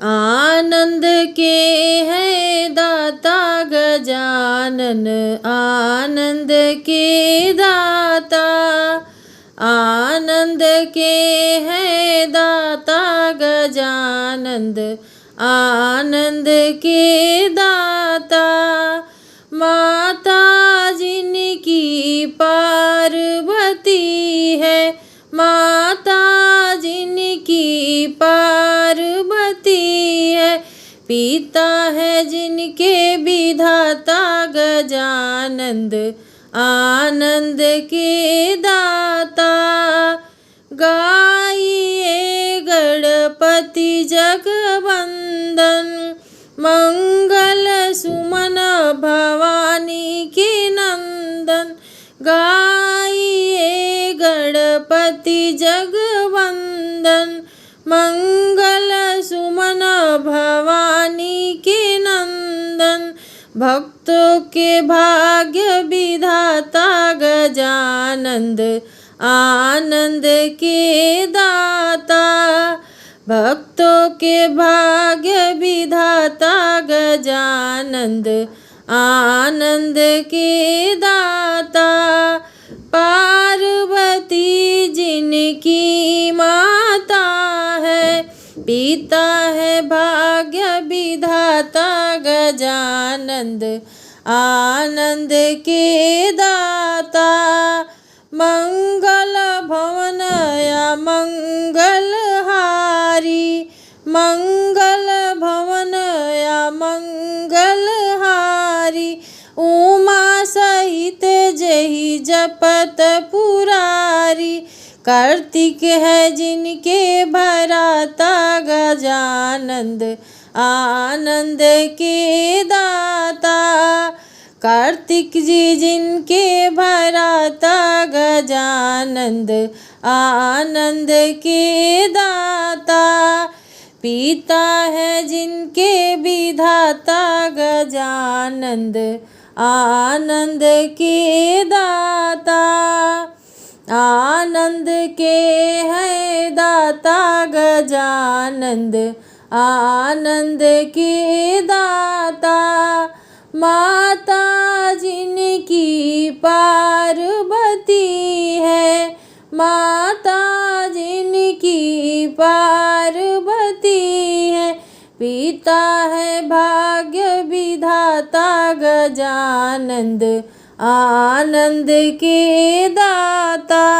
आनंद के है दाता गजानन, आनंद के दाता। आनंद के है दाता गजानन, आनंद के दाता। माता जिनकी पार्वती है, माता जिनकी पार्वती है। पिता है जिनके विधाता गजानन, आनंद के दाता। गाइए गणपति जगवंदन, मंगल सुमन भवानी के नंदन। गाइए गणपति जगवंदन, मंगल सुमन भवानी के नंदन। भक्तों के भाग्य विधाता गजानन, आनंद के दाता। भक्तों के भाग्य विधाता गजानन, आनंद के दाता। पार्वती जिनकी माता है, पिता है भाग्य विधाता गजानन, आनंद के दाता। मंगल भवन या मंगलहारी, मंगल भवन या मंगलहारी। उमा सहित जही जपत पुरारी, कार्तिक है जिनके भराता गजानन, आनंद के दाता। कार्तिक जी जिनके भराता गजानन, आनंद के दाता। पिता है जिनके विधाता गजानन, आनंद के दाता। आनंद के है दाता गजानन, आनंद के दाता। माता जिनकी पार्वती है, माता जिनकी पार्वती है। पिता है भाग्य विधाता गजानन, आनंद के दाता।